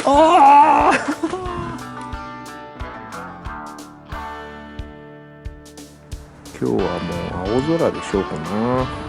ああ今日はもう青空でしょうかな。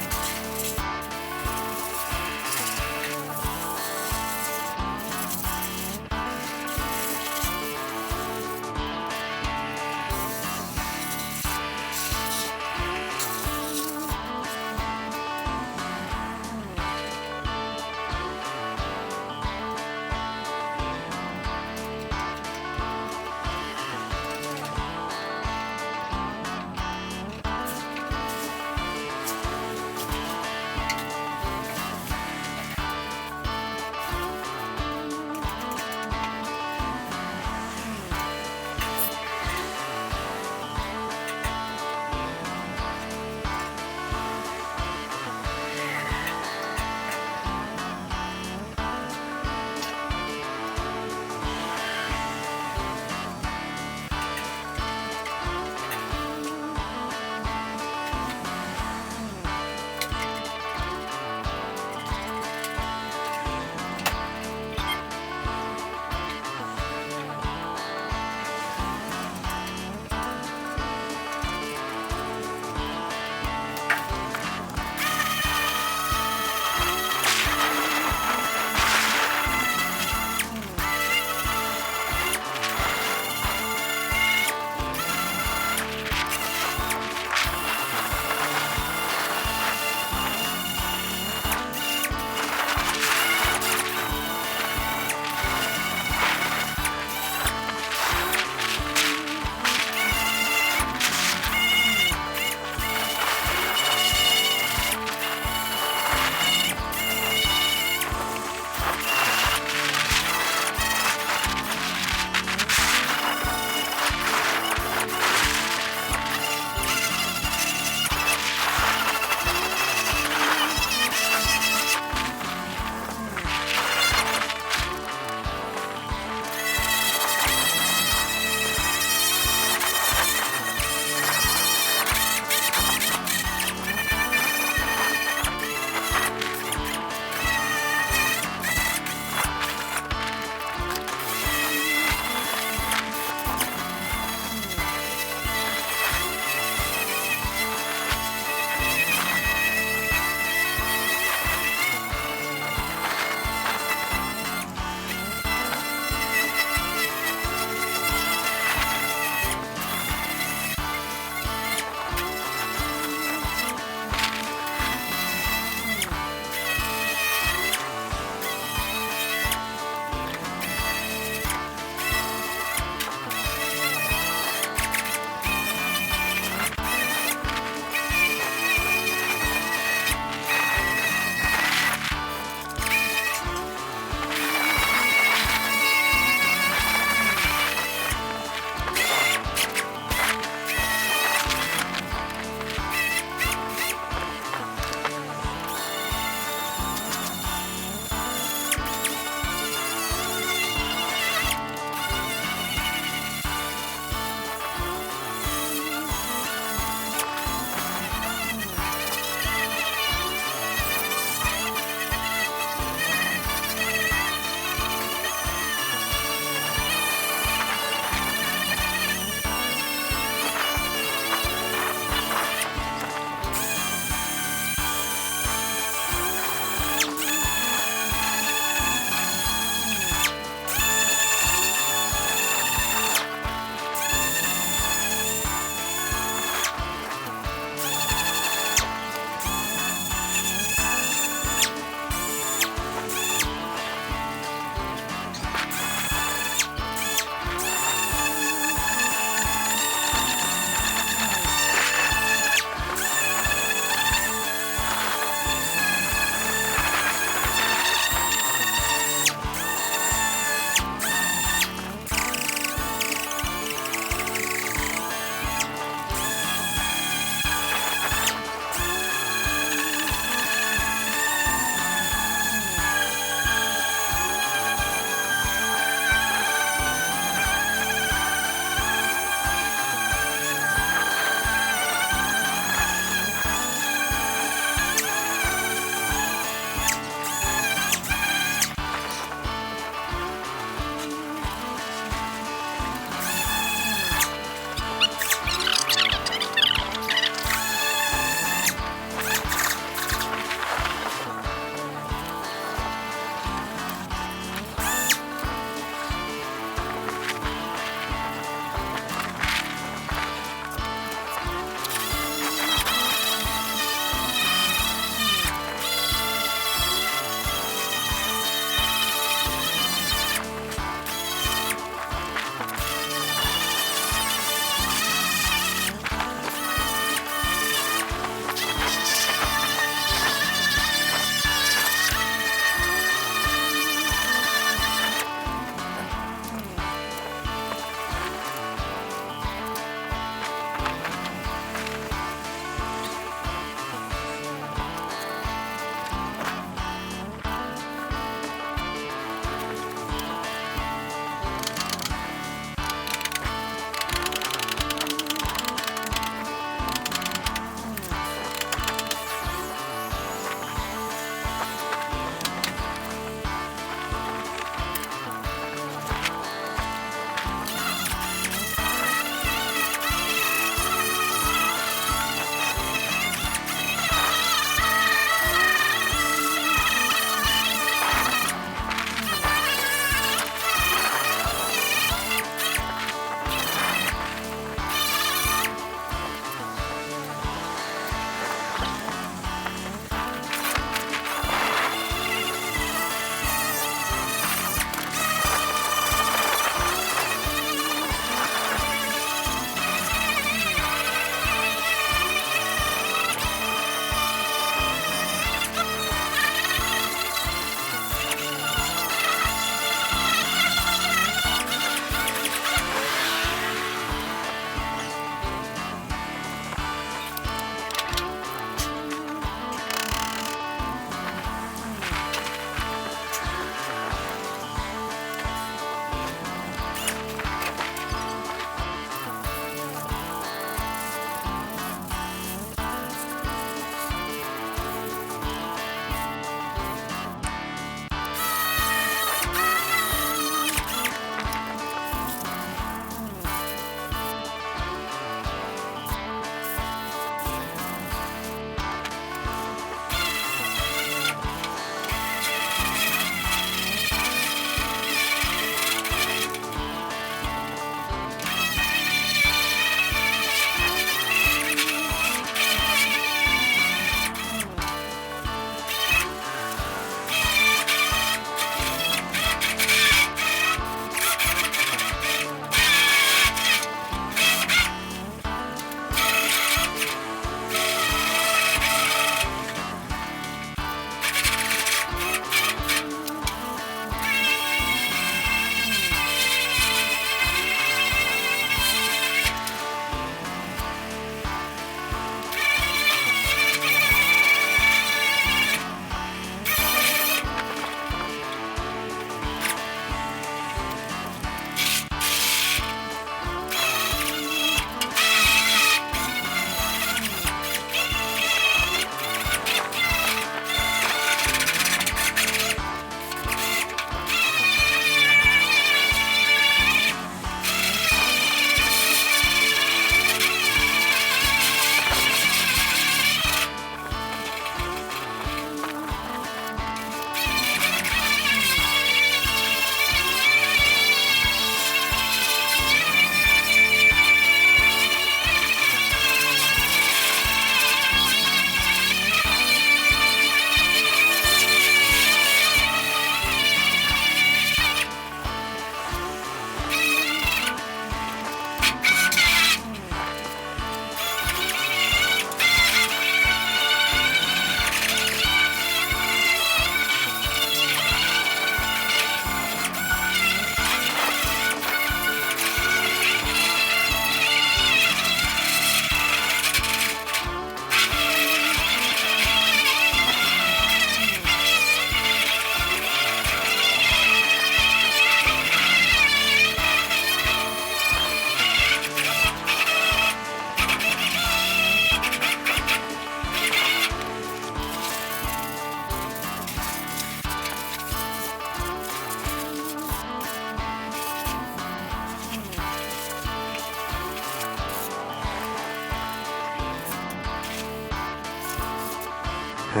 も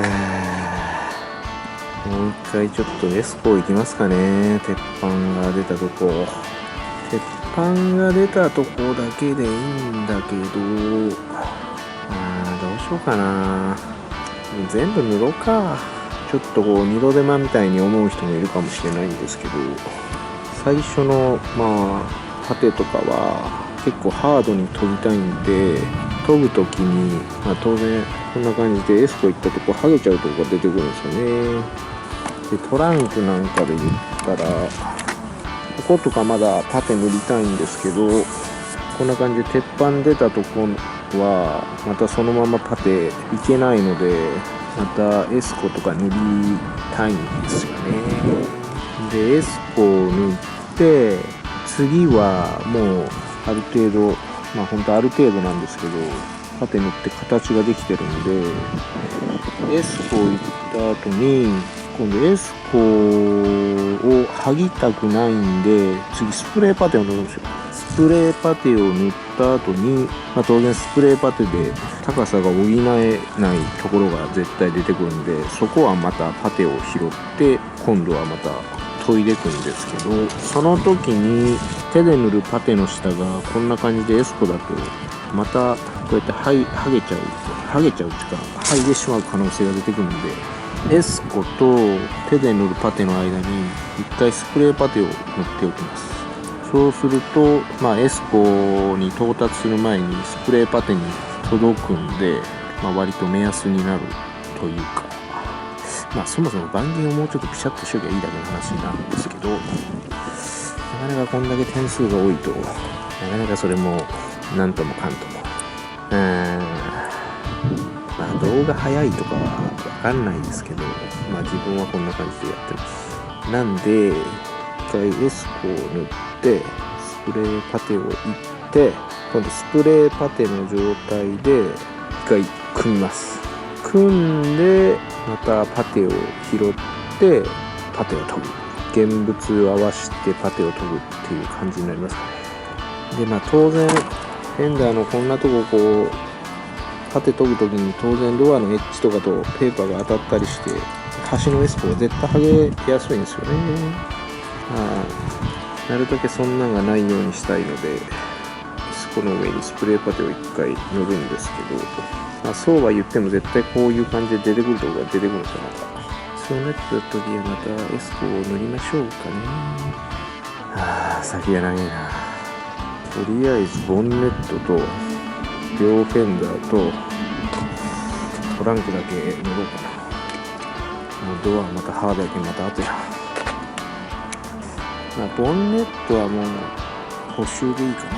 う一回ちょっとエスコ行きますかね。鉄板が出たとこ。鉄板が出たとこだけでいいんだけど、どうしようかな。全部塗ろうか。ちょっとこう二度手間みたいに思う人もいるかもしれないんですけど、最初のパテとかは結構ハードに研ぎたいんで、研ぐときに、当然こんな感じでエスコ行ったとこ剥げちゃうとこが出てくるんですよね。でトランクなんかで言ったらこことかまだパテ塗りたいんですけど、こんな感じで鉄板出たとこはまたそのままパテいけないので、またエスコとか塗りたいんですよね。でエスコを塗って次はもうある程度、本当ある程度なんですけど、パテ塗って形ができてるんで、エスコ行った後に今度エスコを剥ぎたくないんで、次スプレーパテを塗るんですよ。スプレーパテを塗った後に、当然スプレーパテで高さが補えないところが絶対出てくるんで、そこはまたパテを拾って今度はまた研いでいくんですけど、その時に手で塗るパテの下がこんな感じでエスコだとまたこうやって剥げちゃうっていうか剥いでしまう可能性が出てくるんで、エスコと手で塗るパテの間に一回スプレーパテを塗っておきます。そうすると、エスコに到達する前にスプレーパテに届くんで、割と目安になるというか、そもそも板金をもうちょっとピシャッとしときゃいいだけの話になるんですけど、なかなかこんだけ点数が多いと、なかなかそれもなんともかんとも。動画早いとかはわかんないですけど、自分はこんな感じでやってます。なんで、一回エスコを塗って、スプレーパテをいって、今度スプレーパテの状態で一回組みます。組んで、またパテを拾ってパテを研ぐ、現物を合わせてパテを研ぐっていう感じになりますかね。で当然フェンダーのこんなとここうパテ研ぐ時に当然ドアのエッジとかとペーパーが当たったりして端のエスコが絶対剥げやすいんですよね。なるだけそんなんがないようにしたいので、エスコの上にスプレーパテを一回塗るんですけど、そうは言っても絶対こういう感じで出てくるところが出てくるんですよ。そうなった時はまたエスコを塗りましょうかね。先が長いな。とりあえずボンネットと両フェンダーとトランクだけ塗ろうかな。もうドアまたハードだけまた後や。ボンネットはもう補修でいいかな。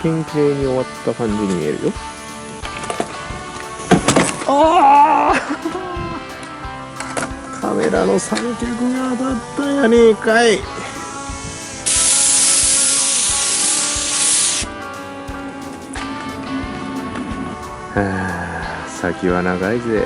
一見綺麗に終わった感じに見えるよ。カメラの三脚が当たったやねえかい。先は長いぜ。